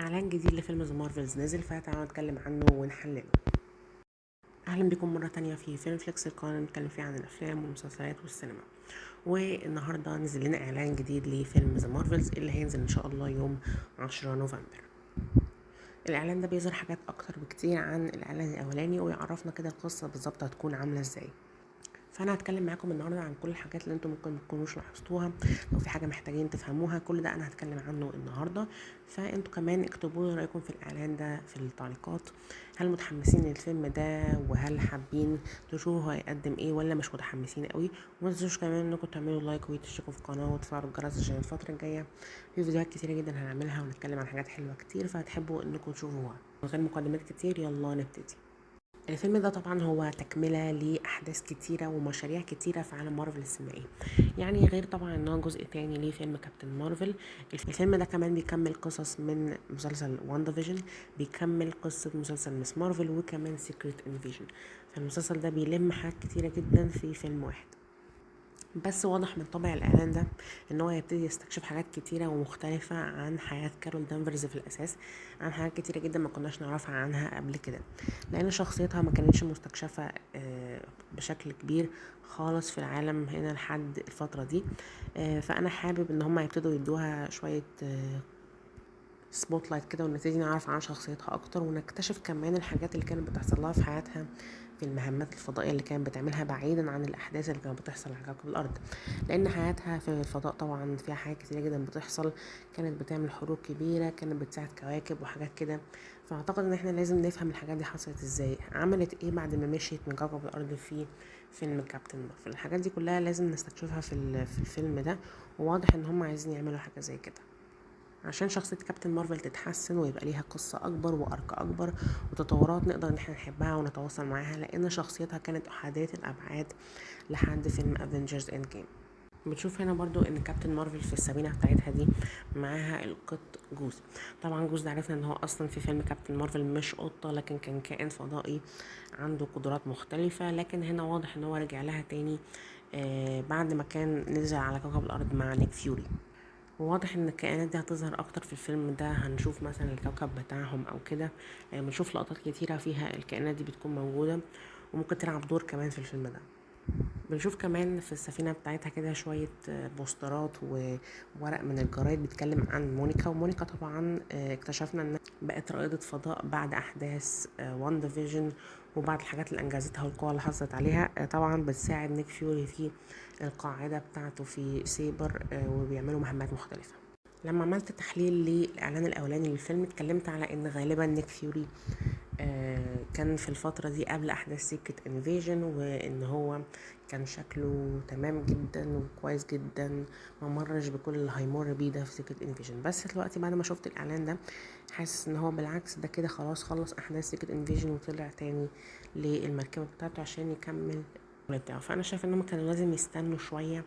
اعلان جديد لفيلم ذا مارفلز نزل، فتعالوا نتكلم عنه ونحلله. اهلا بكم مره تانية في فيلم فليكس، القناه اللي بنتكلم فيه عن الافلام والمسلسلات والسينما. والنهارده نزل لنا اعلان جديد لفيلم ذا مارفلز اللي هينزل ان شاء الله يوم 10 نوفمبر. الاعلان ده بيظهر حاجات اكتر بكتير عن الاعلان الاولاني، ويعرفنا كده القصه بالظبط هتكون عامله ازاي. فانا هتكلم معاكم النهارده عن كل الحاجات اللي انتم ممكن متكونوش لاحظتوها. لو في حاجه محتاجين تفهموها، كل ده انا هتكلم عنه النهارده. فانتوا كمان اكتبوا لي رايكم في الاعلان ده في التعليقات. هل متحمسين للفيلم ده؟ وهل حابين تشوفوا هو هيقدم ايه، ولا مش متحمسين قوي؟ وما تنسوش كمان انكم تعملوا لايك وتشتركوا في القناه وتفعلوا الجرس عشان الفتره الجايه في فيديوهات كتيره جدا هنعملها ونتكلم عن حاجات حلوه كتير، فهتحبوا انكم تشوفوها. من غير مقدمات كتير يلا نبتدي. الفيلم ده طبعا هو تكملة لأحداث كتيرة ومشاريع كتيرة في عالم مارفل السينمائي، يعني غير طبعا ان هو جزء تاني لفيلم كابتن مارفل. الفيلم ده كمان بيكمل قصص من مسلسل واندا فيجن، بيكمل قصة مسلسل مس مارفل، وكمان سيكريت انفيجن. فالمسلسل ده بيلم حاجات كتيرة جدا في فيلم واحد. بس واضح من طبع الاعلان ده ان هو هيبتدي يستكشف حاجات كتيره ومختلفه عن حياه كارول دانفرز في الاساس، عن حاجات كتيره جدا ما كناش نعرفها عنها قبل كده، لان شخصيتها ما كانتش مستكشفه بشكل كبير خالص في العالم هنا لحد الفتره دي. فانا حابب ان هم يبتدوا يدوها شويه سبوت لايت كده، ونبتدي نعرف عن شخصيتها اكتر، ونكتشف كمان الحاجات اللي كانت بتحصل لها في حياتها في المهمات الفضائيه اللي كانت بتعملها بعيدا عن الاحداث اللي كانت بتحصل على كوكب الارض. لان حياتها في الفضاء طبعا فيها حاجات كتيره جدا بتحصل. كانت بتعمل حروب كبيره، كانت بتساعد كواكب وحاجات كده. فاعتقد ان احنا لازم نفهم الحاجات دي حصلت ازاي، عملت ايه بعد ما مشيت من كوكب الارض في فيلم كابتن مارفل. الحاجات دي كلها لازم نستكشفها في الفيلم ده، وواضح ان هم عايزين يعملوا حاجه زي كده عشان شخصية كابتن مارفل تتحسن ويبقى ليها قصة أكبر وأرك أكبر وتطورات نقدر إن احنا نحبها ونتواصل معاها، لأن شخصيتها كانت أحادية الأبعاد لحد فيلم افنجرز اند جيم. بتشوف هنا برضو ان كابتن مارفل في السفينة بتاعتها دي معاها القط جوز. طبعا جوز ده عرفنا ان هو اصلا في فيلم كابتن مارفل مش قطة، لكن كان كائن فضائي عنده قدرات مختلفة، لكن هنا واضح ان هو رجع لها تاني بعد ما كان نزل على كوكب الارض مع نيك فيوري. وواضح ان الكائنات دي هتظهر اكتر في الفيلم ده، هنشوف مثلا الكوكب بتاعهم او كده. بنشوف لقطات كتيرة فيها الكائنات دي بتكون موجودة، وممكن تلعب دور كمان في الفيلم ده. بنشوف كمان في السفينة بتاعتها كده شوية بوسترات وورق من الجرايد بيتكلم عن مونيكا. ومونيكا طبعا اكتشفنا انها بقت رائدة فضاء بعد احداث واندا فيجن، وبعد الحاجات اللي انجزتها والقوة اللي حصلت عليها. طبعا بتساعد نيك فيوري في القاعدة بتاعته في سيبر، وبيعملوا مهمات مختلفة. لما عملت تحليل للإعلان الأولاني للفيلم اتكلمت على إن غالبا نيك فيوري كان في الفترة دي قبل أحداث سيكريت انفيجن، وإن هو كان شكله تمام جدا وكويس جدا، ما مرش بكل اللي هيمر بيه ده في سيكريت انفيجن. بس دلوقتي بعد ما شفت الإعلان ده حاسس إن هو بالعكس، ده كده خلاص خلص أحداث سيكريت انفيجن وطلع تاني للمركبة بتاعته عشان يكمل بتاعه. فانا شايفه انهم كانوا لازم يستنوا شويه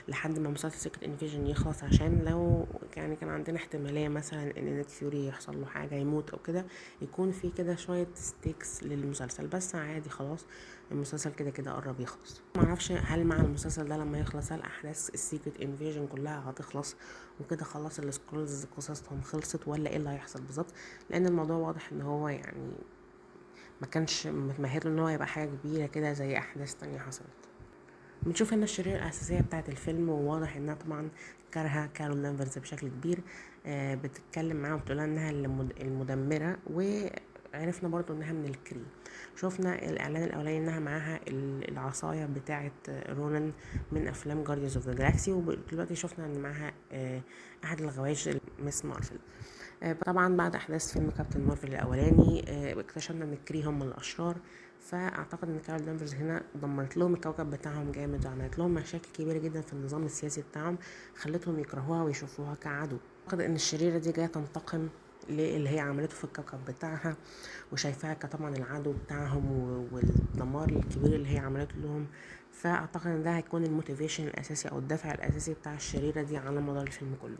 لحد ما مسلسل سيكريت انفيجن يخلص، عشان لو يعني كان عندنا احتماليه مثلا ان نيك فيوري يحصل له حاجه يموت او كده، يكون في كده شويه ستيكس للمسلسل. بس عادي خلاص، المسلسل كده كده قرب يخلص. معرفش هل مع المسلسل ده لما يخلص هل احداث السيكريت انفيجن كلها هتخلص وكده خلاص السكرولز قصصهم خلصت، ولا ايه اللي هيحصل بالظبط؟ لان الموضوع واضح ان هو يعني ما كانش متمهد له ان هو يبقى حاجه كبيره كده زي احداث تانية حصلت. بنشوف ان الشريرة الأساسية بتاعة الفيلم، وواضح انها طبعا كارهة كارول دانفرز بشكل كبير. بتتكلم معاها وبتقولها انها المدمرة، وعرفنا برضو انها من الكري. شفنا الاعلان الاولاني انها معاها العصاية بتاعة رونان من افلام جارديانز اوف ذا جالاكسي، ودلوقتي شفنا ان معاها احد الغوايش مس مارفل. طبعا بعد احداث فيلم كابتن مارفل الاولاني اكتشفنا ان الكري هم الاشرار. فاعتقد ان كارول دانفرز هنا دمرت لهم الكوكب بتاعهم جامد، وعملت لهم مشاكل كبيره جدا في النظام السياسي بتاعهم، خلتهم يكرهوها ويشوفوها كعدو. اعتقد ان الشريره دي جايه تنتقم للي هي عملته في الكوكب بتاعها، وشايفاها كطبعا العدو بتاعهم والدمار الكبير اللي هي عملته لهم. فاعتقد ان ده هيكون الموتيفيشن الاساسي او الدافع الاساسي بتاع الشريره دي على مدار الفيلم كله،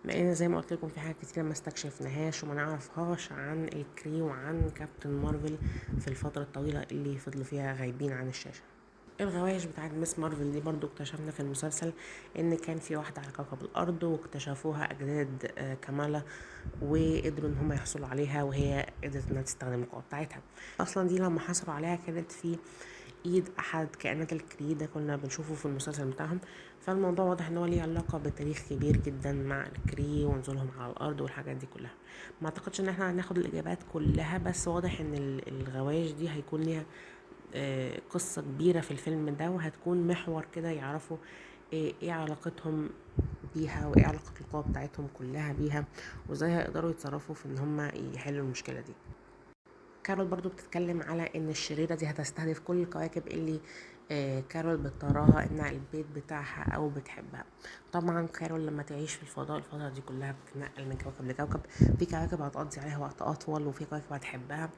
لان زي ما قلت لكم في حاجات كتير ما استكشفناهاش وما نعرفهاش عن الكري وعن كابتن مارفل في الفتره الطويله اللي فضلوا فيها غايبين عن الشاشه. الغوايش بتاعت مس مارفل دي برضو اكتشفنا في المسلسل ان كان في واحدة على كوكب الارض، واكتشفوها اجداد كمالة، وقدروا ان هم يحصلوا عليها، وهي قدرت انها تستخدم القوة بتاعتها. اصلا دي لما حصلوا عليها كانت في ايد احد كائنات الكري ده كنا بنشوفه في المسلسل بتاعهم. فالموضوع واضح ان هو ليه علاقة بتاريخ كبير جدا مع الكري ونزولهم على الارض والحاجات دي كلها. ما اعتقدش ان احنا هناخد الاجابات كلها، بس واضح ان الغوايش دي هيكون ليها قصة كبيرة في الفيلم ده، وهتكون محور كده يعرفوا ايه علاقتهم بيها، وايه علاقة القوة بتاعتهم كلها بيها، وازاي هيقدروا يتصرفوا في ان هم يحلوا المشكلة دي. كارول برضو بتتكلم على ان الشريرة دي هتستهدف كل الكواكب اللي كارول بتراها انها البيت بتاعها او بتحبها. طبعا كارول لما تعيش في الفضاء الفترة دي كلها بتتنقل من كوكب لكوكب، في كواكب هتقضي عليها وقت اطول، وفي كواكب هتحبها.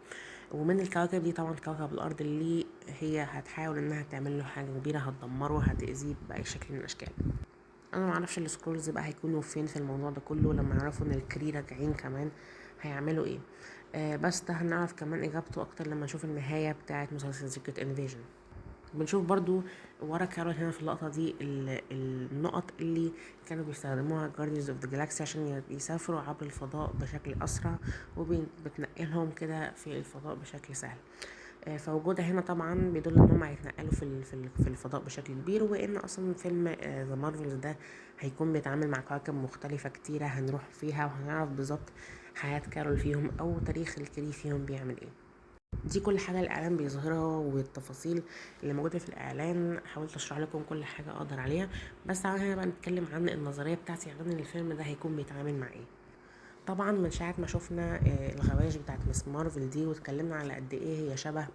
ومن الكواكب دي طبعا كوكب الارض اللي هي هتحاول انها تعمل له حاجة كبيرة هتدمره، هتأذيه بأي شكل من الاشكال. انا معرفش السكرولز بقى هيكونوا فين في الموضوع ده كله لما يعرفوا ان الكري راجعين كمان، هيعملوا ايه؟ بس ده هنعرف كمان اجابته اكتر لما نشوف النهاية بتاعت مسلسل سيكريت انفيجن. بنشوف برضو ورا كارول هنا في اللقطة دي النقط اللي كانوا بيستخدموها Guardians of the Galaxy عشان يسافروا عبر الفضاء بشكل أسرع، وبتنقلهم كده في الفضاء بشكل سهل. فوجودها هنا طبعا بيدل ان هم هيتنقلوا في الفضاء بشكل كبير، وان اصلا فيلم ذا مارفلز ده هيكون بيتعامل مع كواكب مختلفة كتيرة هنروح فيها، وهنعرف بالظبط حياة كارول فيهم او تاريخ الكري فيهم بيعمل ايه. دي كل حاجة الإعلان بيظهرها، والتفاصيل اللي موجودة في الإعلان حاولت أشرح لكم كل حاجة أقدر عليها. بس تعالى بقى نتكلم عن النظرية بتاعتي عن إن الفيلم ده هيكون بيتعامل مع إيه. طبعا من ساعة ما شفنا الغوايش بتاعت مس مارفل دي، واتكلمنا على قد ايه هي شبه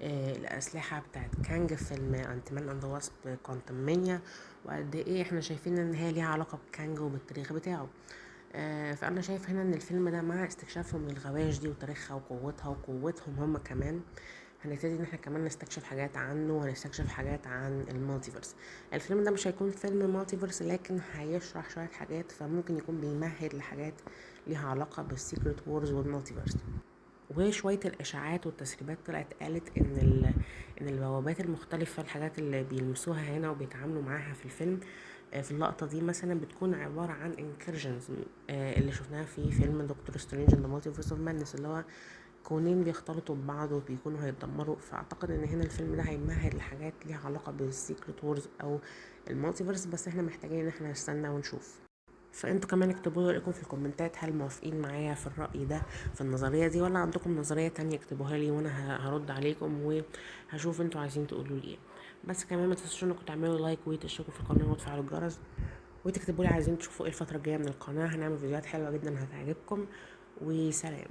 الأسلحة بتاعت كانج في فيلم انت مان اند واسب كوانتم، وقد ايه احنا شايفين ان هي ليها علاقة بكانج وبالتاريخ بتاعه. فأنا شايف هنا ان الفيلم ده مع استكشافهم للغوايش دي وتاريخها وقوتها وقوتهم هم كمان، هنبتدي ان احنا كمان نستكشف حاجات عنه، وهنستكشف حاجات عن المالتيفرس. الفيلم ده مش هيكون فيلم مالتيفرس، لكن هيشرح شوية حاجات، فممكن يكون بيمهد لحاجات ليها علاقة بالسيكريت وورز والمالتيفرس. وشوية الإشاعات والتسريبات طلعت قالت إن البوابات المختلفة، الحاجات اللي بيلمسوها هنا وبيتعاملوا معاها في الفيلم في اللقطة دي مثلا بتكون عبارة عن انكرجنز اللي شفناها في فيلم دكتور سترينج اند مالتيفرس اوف مادنس، اللي هو كونين بيختلطوا ببعض وبيكونوا هيتدمروا. فأعتقد إن هنا الفيلم ده هيمهد لحاجات ليها علاقة بالسيكريت وورز أو المالتيفرس، بس احنا محتاجين إن احنا نستنى ونشوف. فانتوا كمان اكتبوا لي رأيكم في الكومنتات، هل موافقين معايا في الرأي ده في النظرية دي، ولا عندكم نظرية تانية اكتبوها لي وانا هرد عليكم، وهشوف انتوا عايزين تقولوا لي ايه. بس كمان ما تنسوش انكم تعملوا لايك وتشتركوا في القناة وتفعلوا الجرس، وتكتبوا لي عايزين تشوفوا ايه الفترة الجاية من القناة. هنعمل فيديوهات حلوة جدا هتعجبكم. وسلام.